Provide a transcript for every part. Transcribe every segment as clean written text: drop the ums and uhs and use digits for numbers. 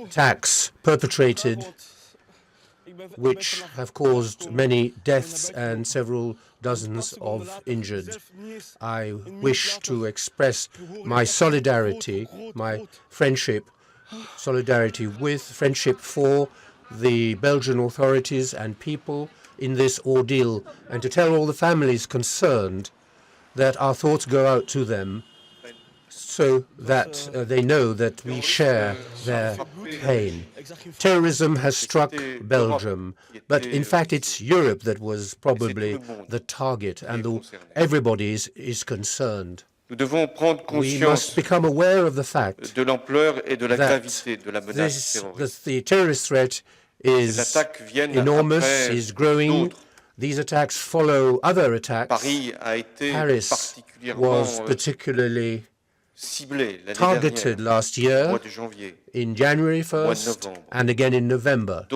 attacks perpetrated which have caused many deaths and several dozens of injured. I wish to express my solidarity, my solidarity for the Belgian authorities and people in this ordeal, and to tell all the families concerned that our thoughts go out to them so that they know that we share their pain. Terrorism has struck Belgium, but in fact it's Europe that was probably the target, and everybody is concerned. We must become aware of the fact that the terrorist threat is enormous, is growing. These attacks follow other attacks. Paris was particularly targeted last year in January 1st and again in November.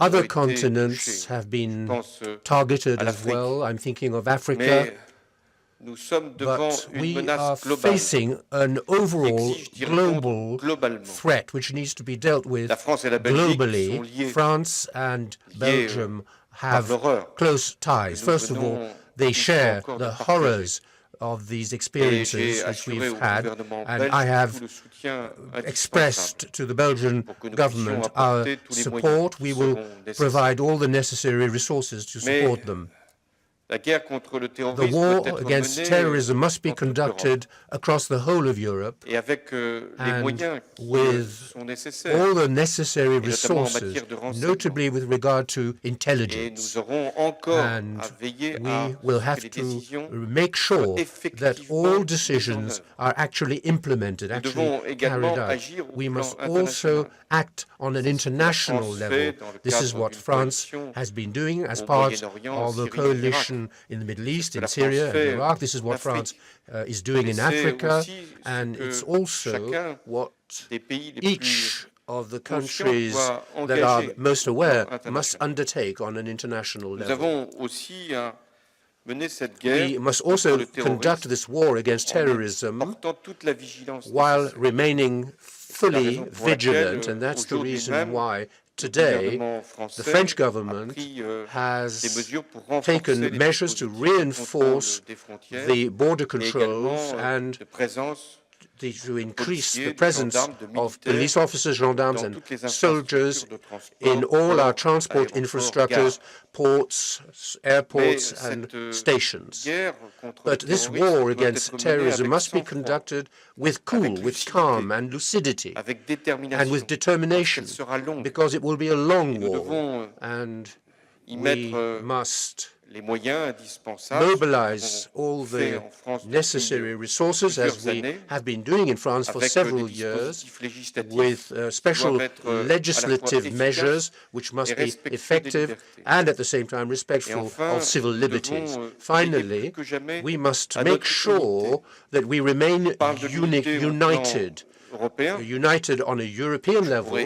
Other continents have been targeted as well. I'm thinking of Africa. But we are facing an overall global threat which needs to be dealt with globally. France and Belgium have close ties. First of all, they share the horrors of these experiences which we've had, and I have expressed to the Belgian government our support. We will provide all the necessary resources to support them. The war against terrorism must be conducted across the whole of Europe, and with all the necessary resources, notably with regard to intelligence. And we will have to make sure that all decisions are actually implemented, actually carried out. We must also act on an international level. This is what France has been doing as part of the coalition in the Middle East, in Syria and Iraq. This is what France is doing in Africa, and it's also what each of the countries that are most aware must undertake on an international level. We must also conduct this war against terrorism while remaining fully vigilant, and that's the reason why today, the French government has taken measures to reinforce the border controls and to increase the presence of police officers, gendarmes, and soldiers in all our transport infrastructures, ports, airports, and stations. But this war against terrorism must be conducted with cool, with calm and lucidity, and with determination, because it will be a long war, and we must mobilize all the necessary resources, as we have been doing in France for several years, with special legislative measures which must be effective and at the same time respectful of civil liberties. Finally, we must make sure that we remain united on a European level.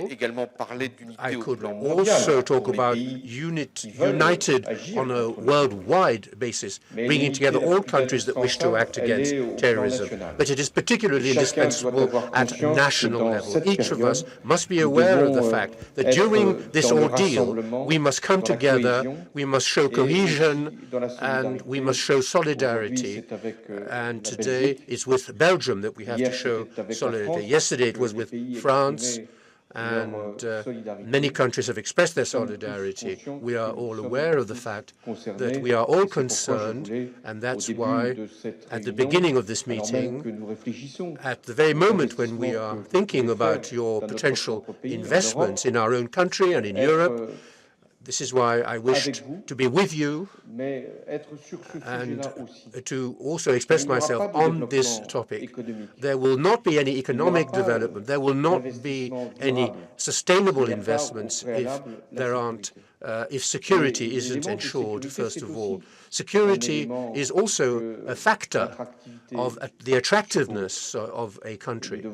I could also talk about united on a worldwide basis, bringing together all countries that wish to act against terrorism. But it is particularly indispensable at national level. Each of us must be aware of the fact that during this ordeal, we must come together, we must show cohesion, and we must show solidarity. And today, it's with Belgium that we have to show solidarity. Yesterday it was with France, and many countries have expressed their solidarity. We are all aware of the fact that we are all concerned, and that's why at the beginning of this meeting, at the very moment when we are thinking about your potential investments in our own country and in Europe, this is why I wished to be with you and to also express myself on this topic. There will not be any economic development. There will not be any sustainable investments if security isn't ensured, first of all. Security is also a factor of the attractiveness of a country.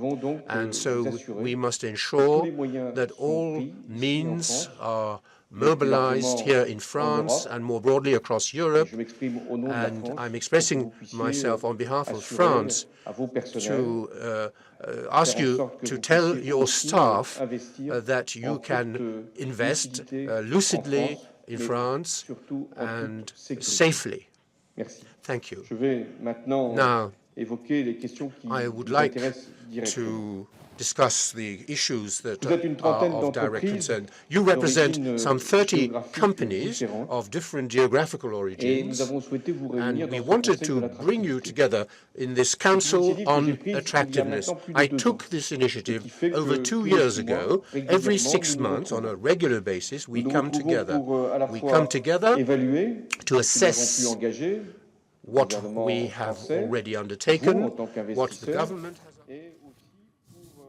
And so we must ensure that all means are mobilized here in France and more broadly across Europe. And I'm expressing myself on behalf of France to ask you to tell your staff that you can invest lucidly in France and safely. Thank you. Now, I would like to discuss the issues that are of direct concern. You represent some 30 companies of different geographical origins, and we wanted to bring you together in this Council on Attractiveness. I took this initiative over 2 years ago. Every 6 months, on a regular basis, we come together. We come together to assess what we have already undertaken, what the government has